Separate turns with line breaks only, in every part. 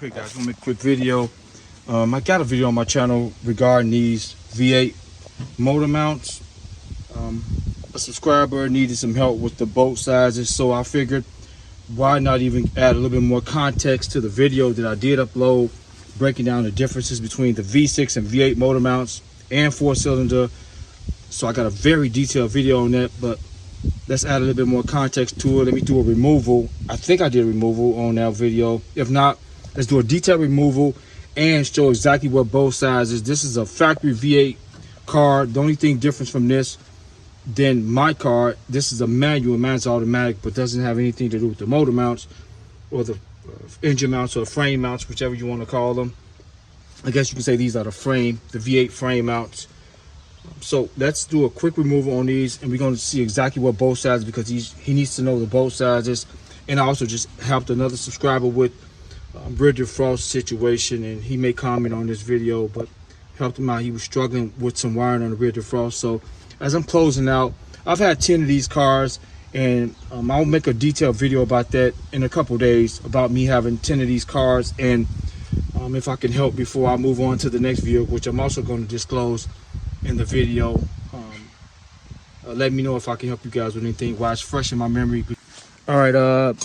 Okay guys, I'm gonna make a quick video. I got a video on my channel regarding these V8 motor mounts. A subscriber needed some help with the bolt sizes, so I figured why not even add a little bit more context to the video that I did upload, breaking down the differences between the V6 and V8 motor mounts and 4-cylinder. So I got a very detailed video on that, but let's add a little bit more context to it. Let me do a removal. I think I did a removal on that video. If not, let's do a detailed removal and show exactly what both sides is. This is a factory V8 car. The only thing different from this than my car, this is a manual. Mine's automatic, but doesn't have anything to do with the motor mounts or the engine mounts or frame mounts, whichever you want to call them. I guess you can say these are the V8 frame mounts. So let's do a quick removal on these, and we're going to see exactly what both sides, because he needs to know the both sizes. And I also just helped another subscriber with rear defrost situation, and he may comment on this video, but helped him out. He was struggling with some wiring on the rear defrost. So as I'm closing out, I've had 10 of these cars, and I'll make a detailed video about that in a couple days, about me having 10 of these cars, and if I can help before I move on to the next video, which I'm also going to disclose in the video. Let me know if I can help you guys with anything while it's fresh in my memory. All right,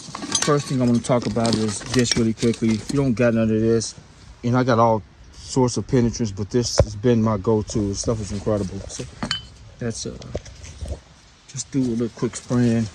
first thing I'm going to talk about is this really quickly. If you don't got none of this, and I got all sorts of penetrants, but this has been my go-to. This stuff is incredible. So that's just do a little quick spraying.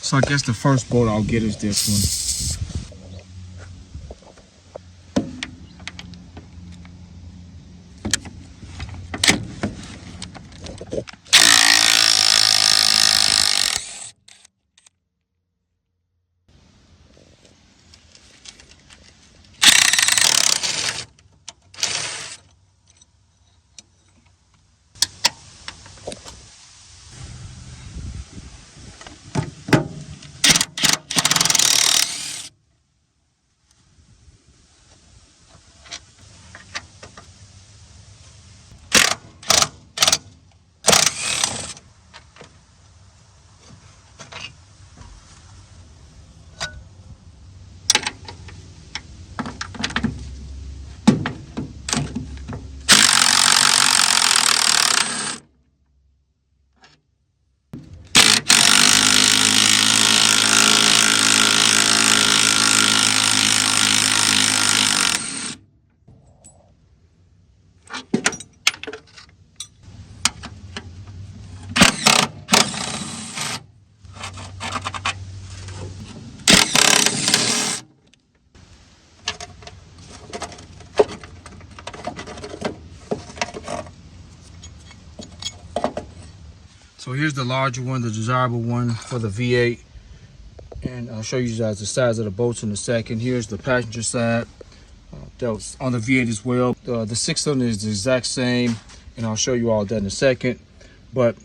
So I guess the first bolt I'll get is this one. So here's the larger one, the desirable one for the V8. And I'll show you guys the size of the bolts in a second. Here's the passenger side. That was on the V8 as well. The 6-cylinder is the exact same, and I'll show you all that in a second. But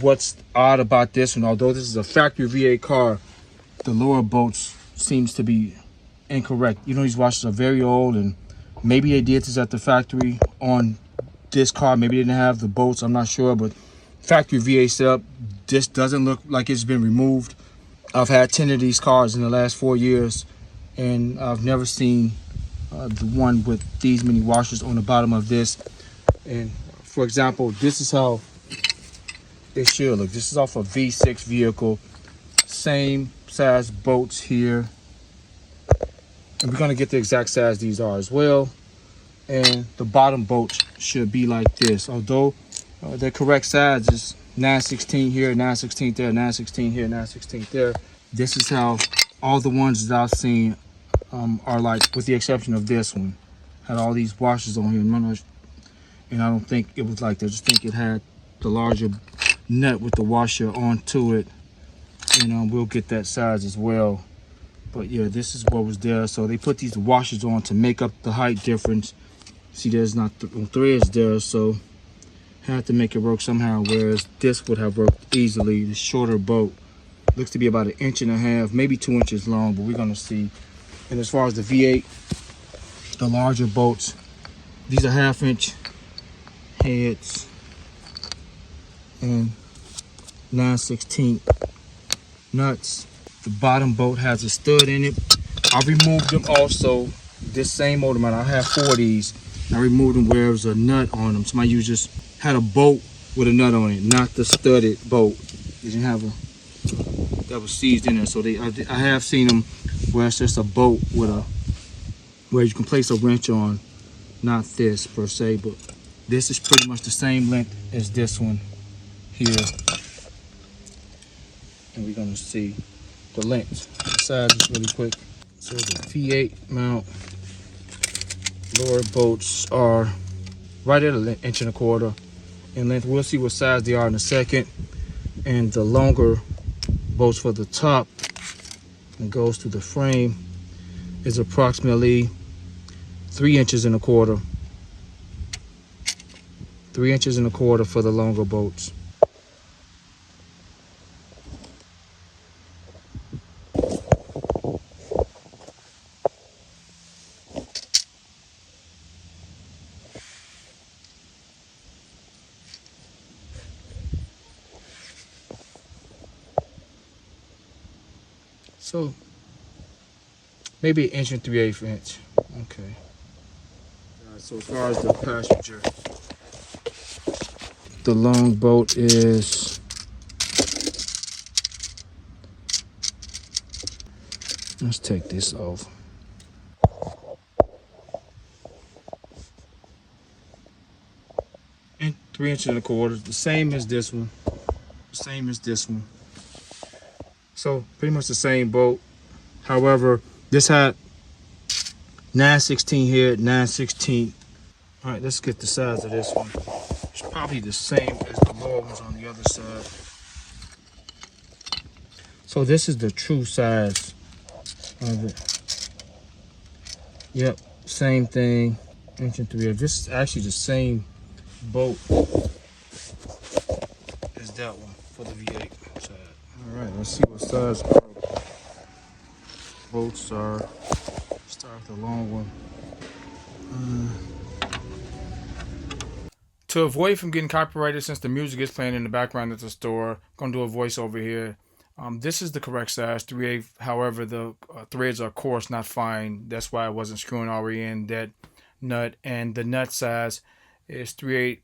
what's odd about this one, although this is a factory V8 car, the lower bolts seems to be incorrect. You know, these washers are very old, and maybe they did this at the factory on this car. Maybe they didn't have the bolts, I'm not sure, but factory V8 setup, this doesn't look like it's been removed. I've had 10 of these cars in the last 4 years, and I've never seen the one with these many washers on the bottom of this. And for example, this is how it should look. This is off a V6 vehicle. Same size bolts here. And we're gonna get the exact size these are as well. And the bottom bolts should be like this. Although the correct size is 9/16 here, 9/16 there, 9/16 here, 9/16 there. This is how all the ones that I've seen are like, with the exception of this one. Had all these washers on here, and I don't think it was like that. I just think it had the larger nut with the washer onto it, and we'll get that size as well. But yeah, this is what was there. So they put these washers on to make up the height difference. See, there's not threads there, so had to make it work somehow, whereas this would have worked easily. The shorter boat looks to be about 1.5 inches, maybe 2 inches long, but we're gonna see. And as far as the V8, the larger boats, these are 1/2 inch heads and 9/16 nuts. The bottom boat has a stud in it. I removed them also. This same motor mount, I have 4 of these. I removed them where there was a nut on them. Somebody just had a bolt with a nut on it, not the studded bolt. They didn't have a that was seized in there. So I have seen them where it's just a bolt with a where you can place a wrench on, not this per se, but this is pretty much the same length as this one here. And we're gonna see the length, the sizes really quick. So the V8 mount lower boats are right at 1.25 inches in length. We'll see what size they are in a second. And the longer boats for the top and goes to the frame is approximately 3.25 inches. 3.25 inches for the longer boats. So maybe 1 3/8 inches. Okay. So as far as the passenger, the long boat is let's take this off. And 3.25 inches, the same as this one. Same as this one. So pretty much the same boat. However, this had 9/16 here, 9/16. All right, let's get the size of this one. It's probably the same as the lower ones on the other side. So this is the true size of it. Yep, same thing. 1 3/8 inches. This is actually the same boat as that one for the V8 side. All right, let's see what size boats are. Start with the long one. To avoid from getting copyrighted, since the music is playing in the background at the store, I'm gonna do a voiceover here. This is the correct size, 3/8. However, the threads are coarse, not fine. That's why I wasn't screwing already in that nut. And the nut size is 3/8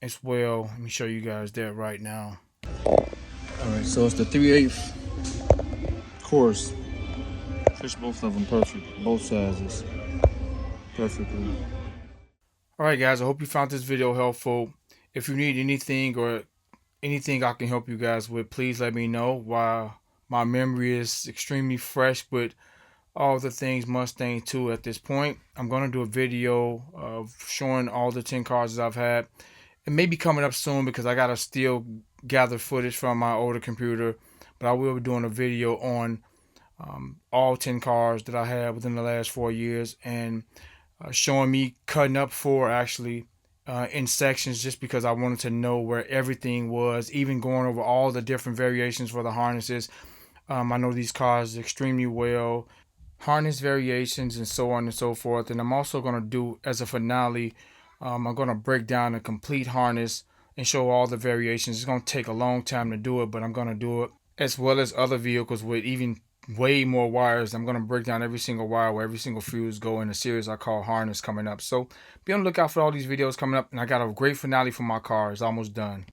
as well. Let me show you guys that right now. All right, so it's the 3/8 coarse. Fits both of them perfect, both sizes perfectly. All right, guys, I hope you found this video helpful. If you need anything or anything I can help you guys with, please let me know. While my memory is extremely fresh with all the things Mustang 2 at this point, I'm going to do a video of showing all the 10 cars that I've had. It may be coming up soon because I got to still gather footage from my older computer, but I will be doing a video on all 10 cars that I had within the last 4 years, and showing me cutting up 4 actually in sections, just because I wanted to know where everything was, even going over all the different variations for the harnesses. I know these cars extremely well, harness variations and so on and so forth. And I'm also going to do, as a finale, I'm going to break down a complete harness and show all the variations. It's going to take a long time to do it, but I'm going to do it, as well as other vehicles with even way more wires. I'm going to break down every single wire where every single fuse go in a series I call Harness coming up. So be on the lookout for all these videos coming up. And I got a great finale for my car. It's almost done.